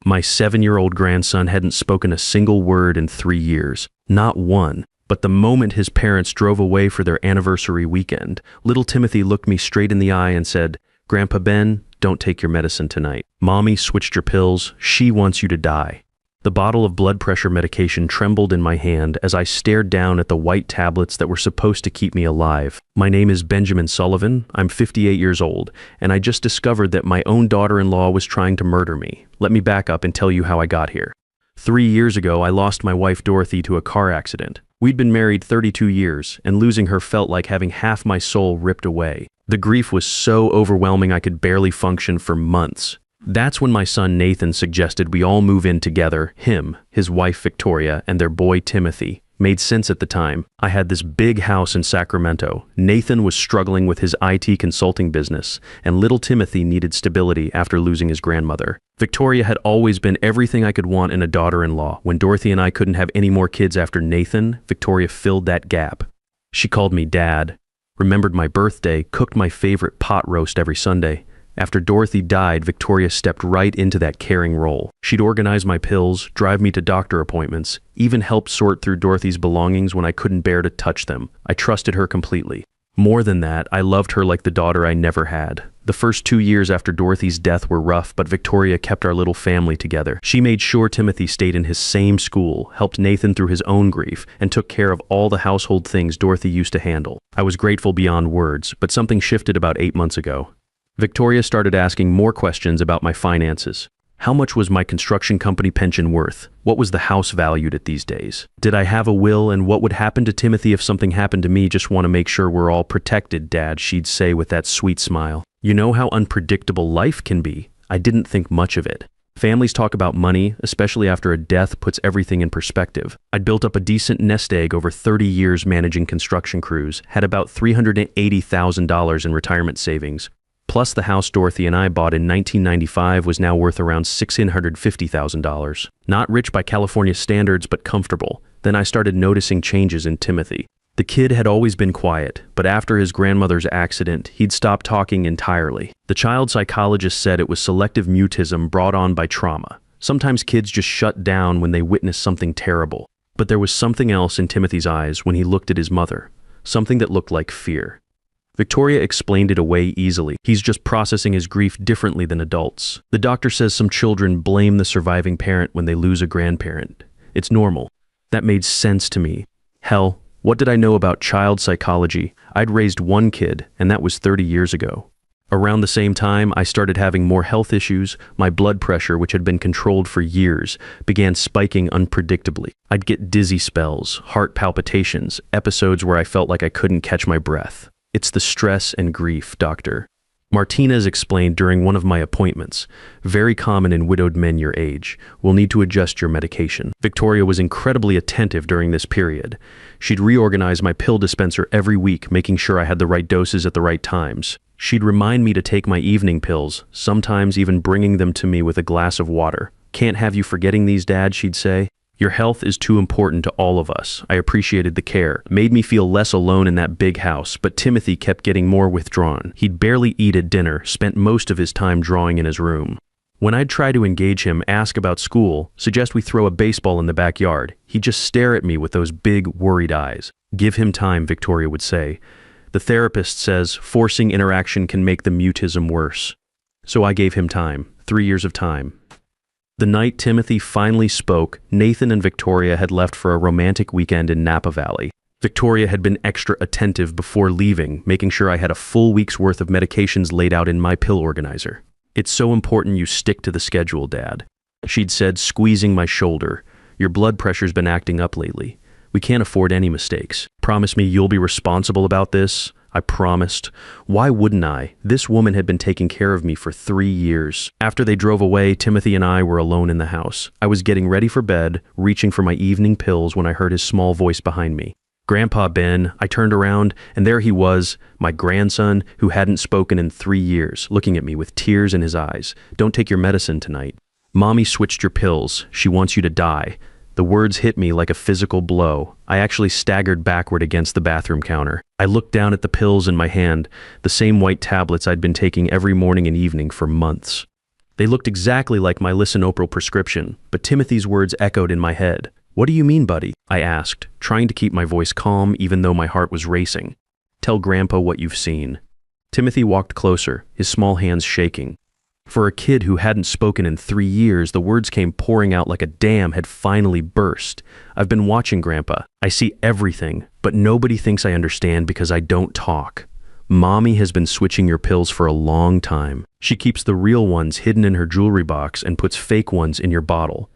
My 7-year-old grandson hadn't spoken a single word in 3 years. Not one. But the moment his parents drove away for their anniversary weekend, little Timothy looked me straight in the eye and said, "Grandpa Ben, don't take your medicine tonight. Mommy switched your pills. She wants you to die." The bottle of blood pressure medication trembled in my hand as I stared down at the white tablets that were supposed to keep me alive. My name is Benjamin Sullivan. I'm 58 years old, and I just discovered that my own daughter-in-law was trying to murder me. Let me back up and tell you how I got here. 3 years ago, I lost my wife Dorothy to a car accident. We'd been married 32 years, and losing her felt like having half my soul ripped away. The grief was so overwhelming I could barely function for months. That's when my son Nathan suggested we all move in together, him, his wife Victoria, and their boy Timothy. Made sense at the time. I had this big house in Sacramento. Nathan was struggling with his IT consulting business, and little Timothy needed stability after losing his grandmother. Victoria had always been everything I could want in a daughter-in-law. When Dorothy and I couldn't have any more kids after Nathan, Victoria filled that gap. She called me Dad, remembered my birthday, cooked my favorite pot roast every Sunday. After Dorothy died, Victoria stepped right into that caring role. She'd organize my pills, drive me to doctor appointments, even help sort through Dorothy's belongings when I couldn't bear to touch them. I trusted her completely. More than that, I loved her like the daughter I never had. The first 2 years after Dorothy's death were rough, but Victoria kept our little family together. She made sure Timothy stayed in his same school, helped Nathan through his own grief, and took care of all the household things Dorothy used to handle. I was grateful beyond words, but something shifted about 8 months ago. Victoria started asking more questions about my finances. How much was my construction company pension worth? What was the house valued at these days? Did I have a will, and what would happen to Timothy if something happened to me? Just want to make sure we're all protected, Dad, she'd say with that sweet smile. You know how unpredictable life can be. I didn't think much of it. Families talk about money, especially after a death puts everything in perspective. I'd built up a decent nest egg over 30 years managing construction crews, had about $380,000 in retirement savings. Plus, the house Dorothy and I bought in 1995 was now worth around $650,000. Not rich by California standards, but comfortable. Then I started noticing changes in Timothy. The kid had always been quiet, but after his grandmother's accident, he'd stopped talking entirely. The child psychologist said it was selective mutism brought on by trauma. Sometimes kids just shut down when they witness something terrible. But there was something else in Timothy's eyes when he looked at his mother, something that looked like fear. Victoria explained it away easily. He's just processing his grief differently than adults. The doctor says some children blame the surviving parent when they lose a grandparent. It's normal. That made sense to me. Hell, what did I know about child psychology? I'd raised one kid, and that was 30 years ago. Around the same time, I started having more health issues. My blood pressure, which had been controlled for years, began spiking unpredictably. I'd get dizzy spells, heart palpitations, episodes where I felt like I couldn't catch my breath. It's the stress and grief, doctor. Martinez explained during one of my appointments, very common in widowed men your age. We'll need to adjust your medication. Victoria was incredibly attentive during this period. She'd reorganize my pill dispenser every week, making sure I had the right doses at the right times. She'd remind me to take my evening pills, sometimes even bringing them to me with a glass of water. Can't have you forgetting these, Dad, she'd say. Your health is too important to all of us. I appreciated the care. Made me feel less alone in that big house, but Timothy kept getting more withdrawn. He'd barely eat at dinner, spent most of his time drawing in his room. When I'd try to engage him, ask about school, suggest we throw a baseball in the backyard, he'd just stare at me with those big, worried eyes. Give him time, Victoria would say. The therapist says forcing interaction can make the mutism worse. So I gave him time, 3 years of time. The night Timothy finally spoke, Nathan and Victoria had left for a romantic weekend in Napa Valley. Victoria had been extra attentive before leaving, making sure I had a full week's worth of medications laid out in my pill organizer. It's so important you stick to the schedule, Dad, she'd said, squeezing my shoulder. Your blood pressure's been acting up lately. We can't afford any mistakes. Promise me you'll be responsible about this. I promised. Why wouldn't I? This woman had been taking care of me for 3 years. After they drove away, Timothy and I were alone in the house. I was getting ready for bed, reaching for my evening pills when I heard his small voice behind me. Grandpa Ben. I turned around, and there he was, my grandson, who hadn't spoken in 3 years, looking at me with tears in his eyes. Don't take your medicine tonight. Mommy switched your pills. She wants you to die. The words hit me like a physical blow. I actually staggered backward against the bathroom counter. I looked down at the pills in my hand, the same white tablets I'd been taking every morning and evening for months. They looked exactly like my lisinopril prescription, but Timothy's words echoed in my head. "What do you mean, buddy?" I asked, trying to keep my voice calm even though my heart was racing. "Tell Grandpa what you've seen." Timothy walked closer, his small hands shaking. For a kid who hadn't spoken in 3 years, the words came pouring out like a dam had finally burst. "I've been watching, Grandpa. I see everything, but nobody thinks I understand because I don't talk. Mommy has been switching your pills for a long time. She keeps the real ones hidden in her jewelry box and puts fake ones in your bottle."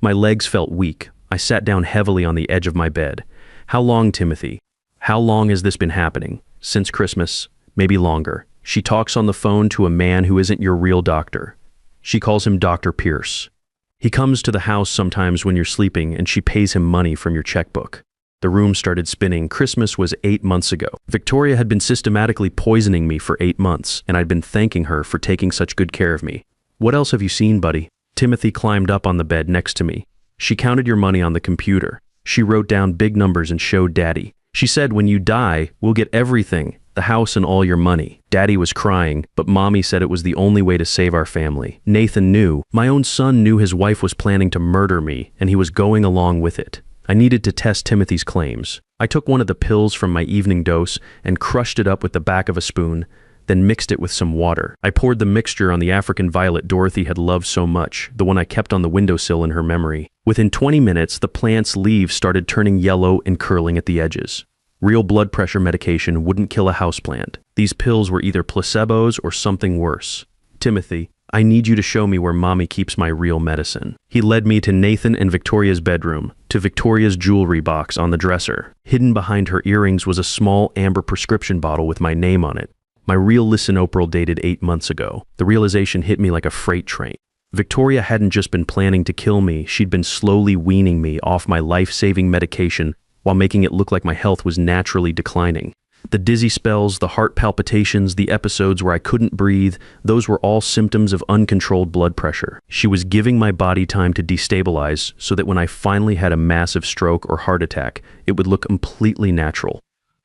My legs felt weak. I sat down heavily on the edge of my bed. "How long, Timothy? How long has this been happening? Since Christmas? Maybe longer." She talks on the phone to a man who isn't your real doctor. She calls him Dr. Pierce. He comes to the house sometimes when you're sleeping and she pays him money from your checkbook. The room started spinning. Christmas was 8 months ago. Victoria had been systematically poisoning me for 8 months, and I'd been thanking her for taking such good care of me. "What else have you seen, buddy?" Timothy climbed up on the bed next to me. "She counted your money on the computer. She wrote down big numbers and showed Daddy. She said, when you die, we'll get everything, the house and all your money." Daddy was crying, but Mommy said it was the only way to save our family. Nathan knew. My own son knew his wife was planning to murder me, and he was going along with it. I needed to test Timothy's claims. I took one of the pills from my evening dose and crushed it up with the back of a spoon, then mixed it with some water. I poured the mixture on the African violet Dorothy had loved so much, the one I kept on the windowsill in her memory. Within 20 minutes, the plant's leaves started turning yellow and curling at the edges. Real blood pressure medication wouldn't kill a houseplant. These pills were either placebos or something worse. "Timothy, I need you to show me where Mommy keeps my real medicine." He led me to Nathan and Victoria's bedroom, to Victoria's jewelry box on the dresser. Hidden behind her earrings was a small amber prescription bottle with my name on it. My real lisinopril dated 8 months ago. The realization hit me like a freight train. Victoria hadn't just been planning to kill me, she'd been slowly weaning me off my life-saving medication while making it look like my health was naturally declining. The dizzy spells, the heart palpitations, the episodes where I couldn't breathe, those were all symptoms of uncontrolled blood pressure. She was giving my body time to destabilize so that when I finally had a massive stroke or heart attack, it would look completely natural.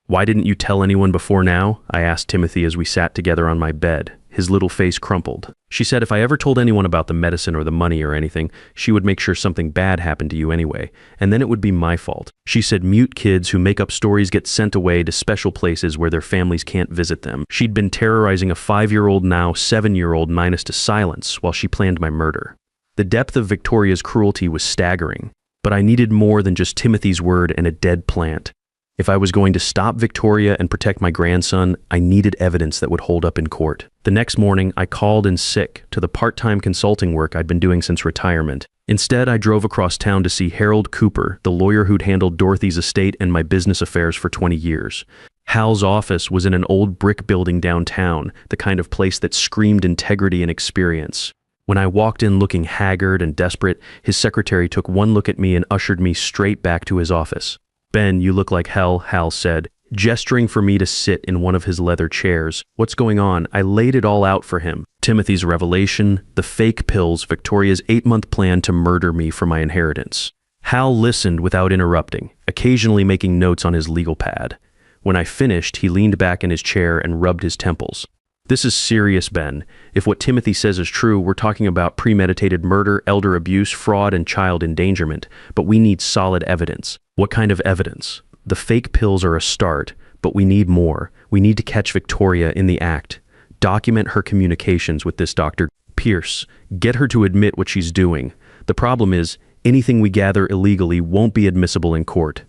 "Why didn't you tell anyone before now?" I asked Timothy as we sat together on my bed. His little face crumpled. "She said if I ever told anyone about the medicine or the money or anything, she would make sure something bad happened to you anyway, and then it would be my fault. She said mute kids who make up stories get sent away to special places where their families can't visit them. She'd been terrorizing a 5-year-old, now 7-year-old Minus to silence while she planned my murder." The depth of Victoria's cruelty was staggering, but I needed more than just Timothy's word and a dead plant. If I was going to stop Victoria and protect my grandson, I needed evidence that would hold up in court. The next morning, I called in sick to the part-time consulting work I'd been doing since retirement. Instead, I drove across town to see Harold Cooper, the lawyer who'd handled Dorothy's estate and my business affairs for 20 years. Hal's office was in an old brick building downtown, the kind of place that screamed integrity and experience. When I walked in looking haggard and desperate, his secretary took one look at me and ushered me straight back to his office. "Ben, you look like hell," Hal said, gesturing for me to sit in one of his leather chairs. "What's going on?" I laid it all out for him. Timothy's revelation, the fake pills, Victoria's 8-month plan to murder me for my inheritance. Hal listened without interrupting, occasionally making notes on his legal pad. When I finished, he leaned back in his chair and rubbed his temples. "This is serious, Ben. If what Timothy says is true, we're talking about premeditated murder, elder abuse, fraud, and child endangerment. But we need solid evidence." "What kind of evidence?" "The fake pills are a start, but we need more. We need to catch Victoria in the act. Document her communications with this Dr. Pierce. Get her to admit what she's doing. The problem is, anything we gather illegally won't be admissible in court."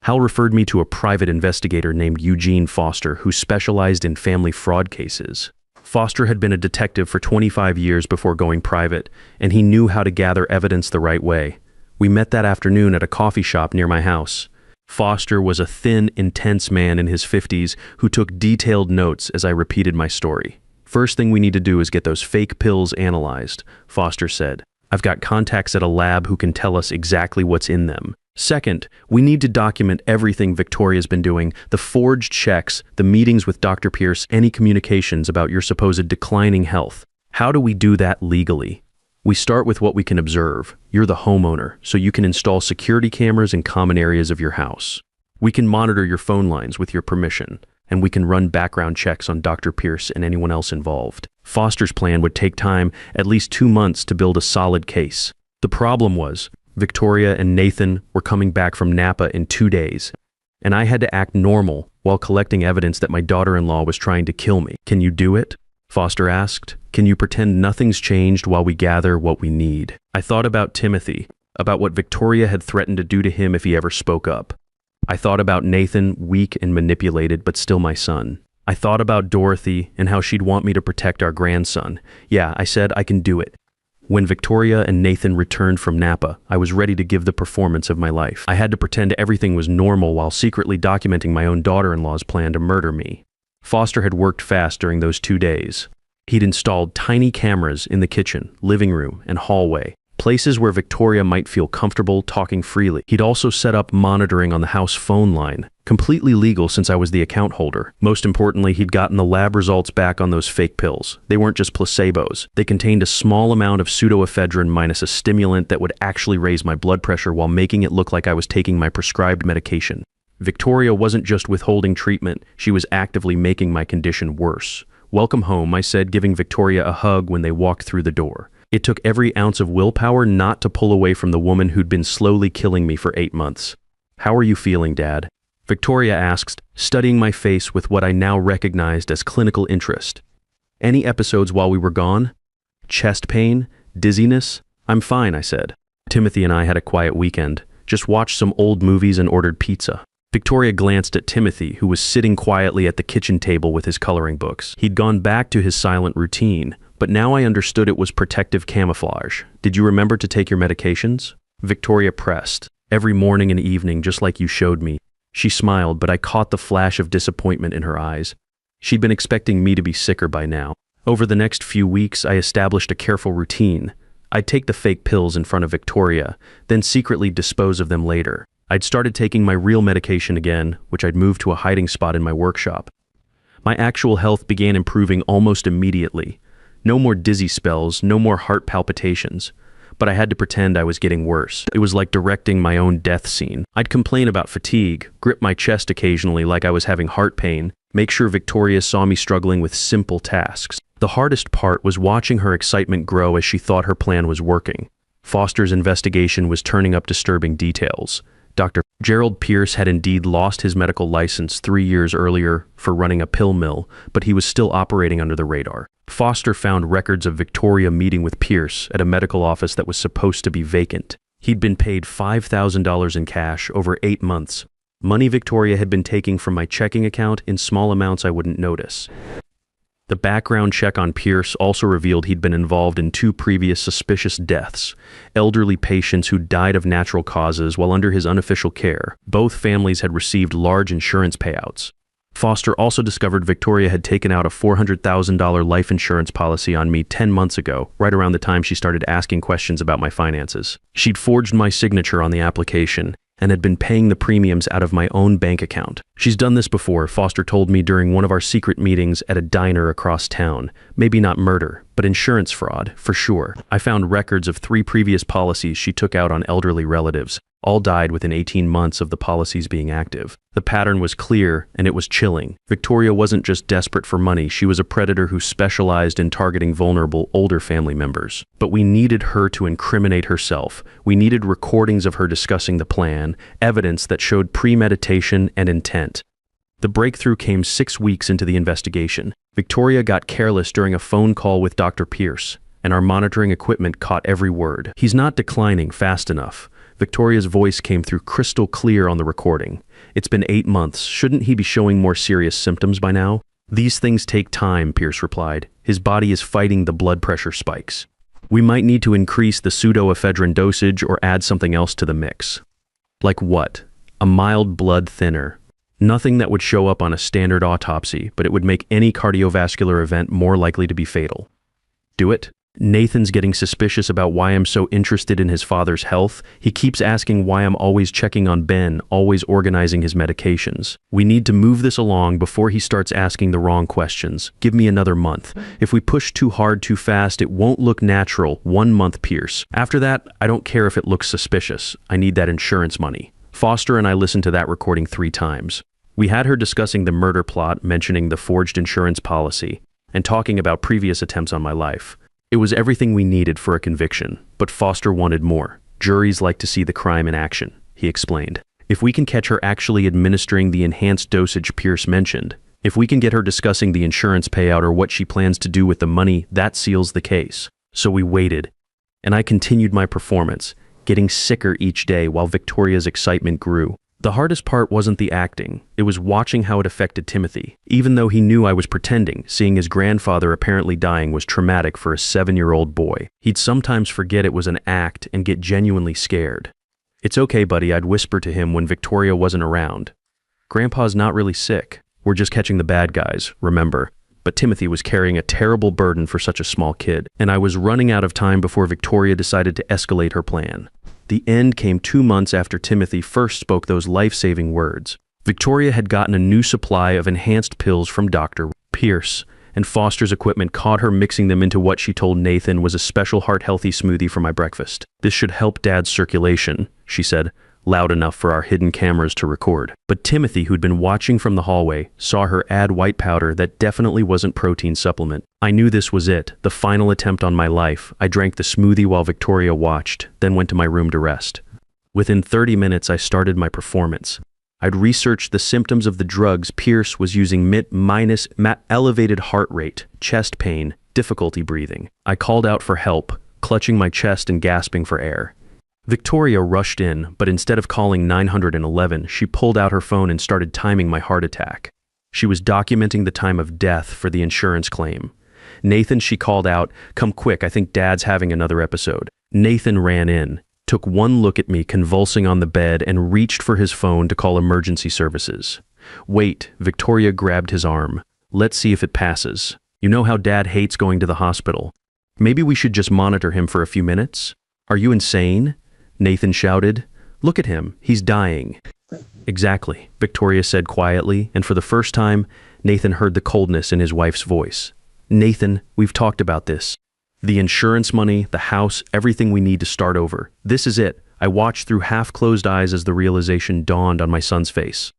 Hal referred me to a private investigator named Eugene Foster who specialized in family fraud cases. Foster had been a detective for 25 years before going private, and he knew how to gather evidence the right way. We met that afternoon at a coffee shop near my house. Foster was a thin, intense man in his 50s who took detailed notes as I repeated my story. "First thing we need to do is get those fake pills analyzed," Foster said. "I've got contacts at a lab who can tell us exactly what's in them. Second, we need to document everything Victoria's been doing, the forged checks, the meetings with Dr. Pierce, any communications about your supposed declining health. How do we do that legally? We start with what we can observe. You're the homeowner, so you can install security cameras in common areas of your house. We can monitor your phone lines with your permission. and we can run background checks on Dr. Pierce and anyone else involved. Foster's plan would take time, at least 2 months, to build a solid case. The problem was, Victoria and Nathan were coming back from Napa in 2 days, and I had to act normal while collecting evidence that my daughter-in-law was trying to kill me. Can you do it? Foster asked. Can you pretend nothing's changed while we gather what we need? I thought about Timothy, about what Victoria had threatened to do to him if he ever spoke up. I thought about Nathan, weak and manipulated, but still my son. I thought about Dorothy and how she'd want me to protect our grandson. Yeah, I said I can do it. When Victoria and Nathan returned from Napa, I was ready to give the performance of my life. I had to pretend everything was normal while secretly documenting my own daughter-in-law's plan to murder me. Foster had worked fast during those 2 days. He'd installed tiny cameras in the kitchen, living room, and hallway, places where Victoria might feel comfortable talking freely. He'd also set up monitoring on the house phone line, completely legal since I was the account holder. Most importantly, he'd gotten the lab results back on those fake pills. They weren't just placebos. They contained a small amount of pseudoephedrine minus a stimulant that would actually raise my blood pressure while making it look like I was taking my prescribed medication. Victoria wasn't just withholding treatment, she was actively making my condition worse. Welcome home, I said, giving Victoria a hug when they walked through the door. It took every ounce of willpower not to pull away from the woman who'd been slowly killing me for 8 months. How are you feeling, Dad? Victoria asked, studying my face with what I now recognized as clinical interest. Any episodes while we were gone? Chest pain? Dizziness? I'm fine, I said. Timothy and I had a quiet weekend. Just watched some old movies and ordered pizza. Victoria glanced at Timothy, who was sitting quietly at the kitchen table with his coloring books. He'd gone back to his silent routine, but now I understood it was protective camouflage. Did you remember to take your medications? Victoria pressed. Every morning and evening, just like you showed me. She smiled, but I caught the flash of disappointment in her eyes. She'd been expecting me to be sicker by now. Over the next few weeks, I established a careful routine. I'd take the fake pills in front of Victoria, then secretly dispose of them later. I'd started taking my real medication again, which I'd moved to a hiding spot in my workshop. My actual health began improving almost immediately. No more dizzy spells, no more heart palpitations. But I had to pretend I was getting worse. It was like directing my own death scene. I'd complain about fatigue, grip my chest occasionally like I was having heart pain, make sure Victoria saw me struggling with simple tasks. The hardest part was watching her excitement grow as she thought her plan was working. Foster's investigation was turning up disturbing details. Dr. Gerald Pierce had indeed lost his medical license 3 years earlier for running a pill mill, but he was still operating under the radar. Foster found records of Victoria meeting with Pierce at a medical office that was supposed to be vacant. He'd been paid $5,000 in cash over 8 months. Money Victoria had been taking from my checking account in small amounts I wouldn't notice. The background check on Pierce also revealed he'd been involved in 2 previous suspicious deaths, elderly patients who died of natural causes while under his unofficial care. Both families had received large insurance payouts. Foster also discovered Victoria had taken out a $400,000 life insurance policy on me 10 months ago, right around the time she started asking questions about my finances. She'd forged my signature on the application and had been paying the premiums out of my own bank account. She's done this before, Foster told me during one of our secret meetings at a diner across town. Maybe not murder, but insurance fraud, for sure. I found records of 3 previous policies she took out on elderly relatives. All died within 18 months of the policies being active. The pattern was clear, and it was chilling. Victoria wasn't just desperate for money, she was a predator who specialized in targeting vulnerable, older family members. But we needed her to incriminate herself. We needed recordings of her discussing the plan, evidence that showed premeditation and intent. The breakthrough came 6 weeks into the investigation. Victoria got careless during a phone call with Dr. Pierce, and our monitoring equipment caught every word. He's not declining fast enough. Victoria's voice came through crystal clear on the recording. It's been 8 months. Shouldn't he be showing more serious symptoms by now? These things take time, Pierce replied. His body is fighting the blood pressure spikes. We might need to increase the pseudoephedrine dosage or add something else to the mix. Like what? A mild blood thinner. Nothing that would show up on a standard autopsy, but it would make any cardiovascular event more likely to be fatal. Do it? Nathan's getting suspicious about why I'm so interested in his father's health. He keeps asking why I'm always checking on Ben, always organizing his medications. We need to move this along before he starts asking the wrong questions. Give me another month. If we push too hard too fast, it won't look natural. 1 month, Pierce. After that, I don't care if it looks suspicious. I need that insurance money. Foster and I listened to that recording 3 times. We had her discussing the murder plot, mentioning the forged insurance policy, and talking about previous attempts on my life. It was everything we needed for a conviction, but Foster wanted more. Juries like to see the crime in action, he explained. If we can catch her actually administering the enhanced dosage Pierce mentioned, if we can get her discussing the insurance payout or what she plans to do with the money, that seals the case. So we waited, and I continued my performance, getting sicker each day while Victoria's excitement grew. The hardest part wasn't the acting, it was watching how it affected Timothy. Even though he knew I was pretending, seeing his grandfather apparently dying was traumatic for a 7-year-old boy. He'd sometimes forget it was an act and get genuinely scared. "It's okay, buddy," I'd whisper to him when Victoria wasn't around. "Grandpa's not really sick. We're just catching the bad guys, remember?" But Timothy was carrying a terrible burden for such a small kid, and I was running out of time before Victoria decided to escalate her plan. The end came 2 months after Timothy first spoke those life-saving words. Victoria had gotten a new supply of enhanced pills from Dr. Pierce, and Foster's equipment caught her mixing them into what she told Nathan was a special heart-healthy smoothie for my breakfast. "This should help Dad's circulation," she said, loud enough for our hidden cameras to record. But Timothy, who'd been watching from the hallway, saw her add white powder that definitely wasn't protein supplement. I knew this was it, the final attempt on my life. I drank the smoothie while Victoria watched, then went to my room to rest. Within 30 minutes, I started my performance. I'd researched the symptoms of the drugs Pierce was using: elevated heart rate, chest pain, difficulty breathing. I called out for help, clutching my chest and gasping for air. Victoria rushed in, but instead of calling 911, she pulled out her phone and started timing my heart attack. She was documenting the time of death for the insurance claim. "Nathan," she called out, "come quick, I think Dad's having another episode." Nathan ran in, took one look at me convulsing on the bed, and reached for his phone to call emergency services. "Wait," Victoria grabbed his arm. "Let's see if it passes. You know how Dad hates going to the hospital. Maybe we should just monitor him for a few minutes?" "Are you insane?" Nathan shouted. "Look at him, he's dying." "Exactly," Victoria said quietly, and for the first time, Nathan heard the coldness in his wife's voice. "Nathan, we've talked about this. The insurance money, the house, everything we need to start over. This is it." I watched through half-closed eyes as the realization dawned on my son's face.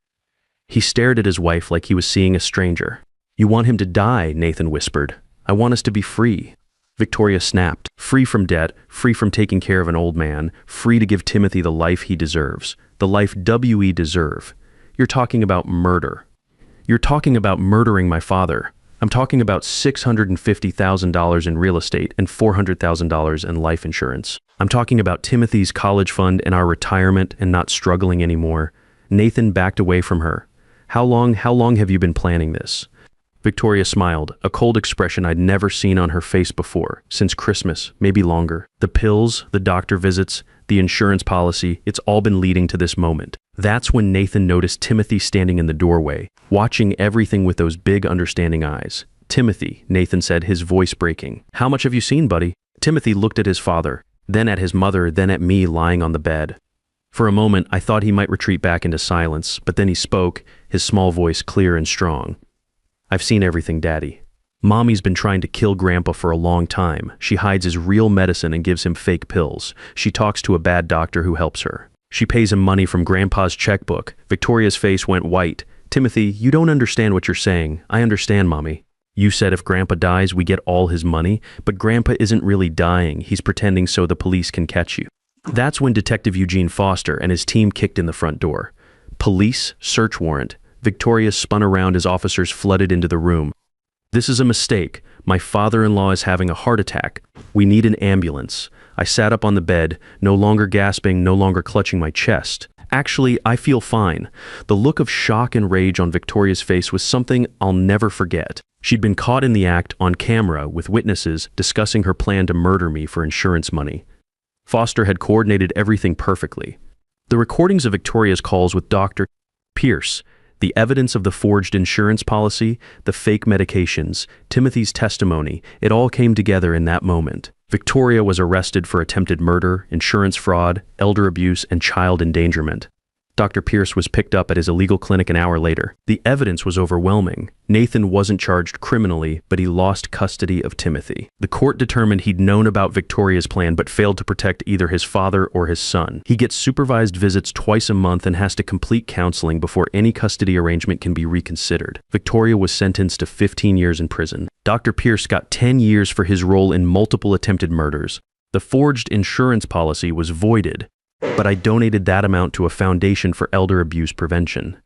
He stared at his wife like he was seeing a stranger. "You want him to die," Nathan whispered. "I want us to be free." Victoria snapped. "Free from debt, free from taking care of an old man, free to give Timothy the life he deserves, the life we deserve. You're talking about murder. You're talking about murdering my father. I'm talking about $650,000 in real estate and $400,000 in life insurance. I'm talking about Timothy's college fund and our retirement and not struggling anymore." Nathan backed away from her. How long have you been planning this?" Victoria smiled, a cold expression I'd never seen on her face before, since Christmas, maybe longer. "The pills, the doctor visits, the insurance policy, it's all been leading to this moment." That's when Nathan noticed Timothy standing in the doorway, watching everything with those big, understanding eyes. "Timothy," Nathan said, his voice breaking. "How much have you seen, buddy?" Timothy looked at his father, then at his mother, then at me lying on the bed. For a moment, I thought he might retreat back into silence, but then he spoke, his small voice clear and strong. "I've seen everything, Daddy. Mommy's been trying to kill Grandpa for a long time. She hides his real medicine and gives him fake pills. She talks to a bad doctor who helps her. She pays him money from Grandpa's checkbook." Victoria's face went white. "Timothy, you don't understand what you're saying. I understand, Mommy. You said if Grandpa dies, we get all his money, but Grandpa isn't really dying. He's pretending so the police can catch you." That's when Detective Eugene Foster and his team kicked in the front door. "Police, search warrant." Victoria spun around as officers flooded into the room. "This is a mistake. My father-in-law is having a heart attack. We need an ambulance." I sat up on the bed, no longer gasping, no longer clutching my chest. "Actually, I feel fine." The look of shock and rage on Victoria's face was something I'll never forget. She'd been caught in the act, on camera, with witnesses, discussing her plan to murder me for insurance money. Foster had coordinated everything perfectly. The recordings of Victoria's calls with Dr. Pierce, the evidence of the forged insurance policy, the fake medications, Timothy's testimony, it all came together in that moment. Victoria was arrested for attempted murder, insurance fraud, elder abuse, and child endangerment. Dr. Pierce was picked up at his illegal clinic an hour later. The evidence was overwhelming. Nathan wasn't charged criminally, but he lost custody of Timothy. The court determined he'd known about Victoria's plan but failed to protect either his father or his son. He gets supervised visits twice a month and has to complete counseling before any custody arrangement can be reconsidered. Victoria was sentenced to 15 years in prison. Dr. Pierce got 10 years for his role in multiple attempted murders. The forged insurance policy was voided, but I donated that amount to a foundation for elder abuse prevention.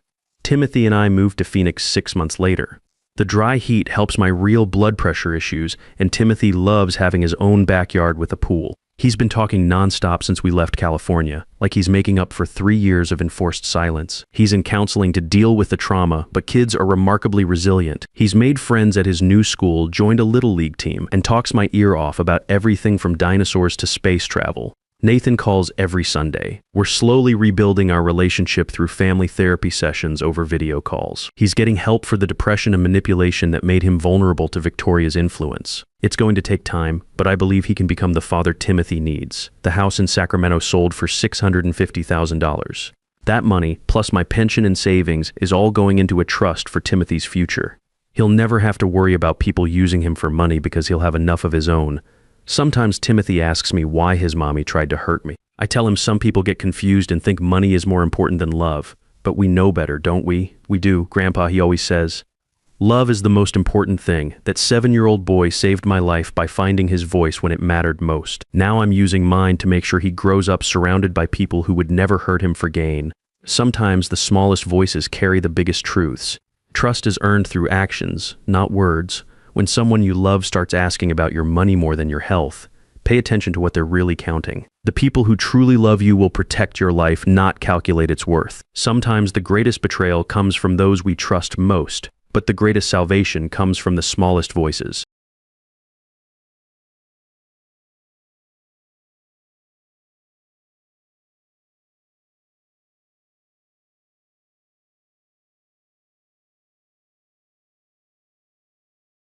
Timothy and I moved to Phoenix 6 months later. The dry heat helps my real blood pressure issues, and Timothy loves having his own backyard with a pool. He's been talking nonstop since we left California, like he's making up for 3 years of enforced silence. He's in counseling to deal with the trauma, but kids are remarkably resilient. He's made friends at his new school, joined a little league team, and talks my ear off about everything from dinosaurs to space travel. Nathan calls every Sunday. We're slowly rebuilding our relationship through family therapy sessions over video calls. He's getting help for the depression and manipulation that made him vulnerable to Victoria's influence. It's going to take time, but I believe he can become the father Timothy needs. The house in Sacramento sold for $650,000. That money, plus my pension and savings, is all going into a trust for Timothy's future. He'll never have to worry about people using him for money because he'll have enough of his own. Sometimes Timothy asks me why his mommy tried to hurt me. I tell him some people get confused and think money is more important than love. But we know better, don't we? We do, Grandpa, he always says. Love is the most important thing. That 7-year-old boy saved my life by finding his voice when it mattered most. Now I'm using mine to make sure he grows up surrounded by people who would never hurt him for gain. Sometimes the smallest voices carry the biggest truths. Trust is earned through actions, not words. When someone you love starts asking about your money more than your health, pay attention to what they're really counting. The people who truly love you will protect your life, not calculate its worth. Sometimes the greatest betrayal comes from those we trust most, but the greatest salvation comes from the smallest voices.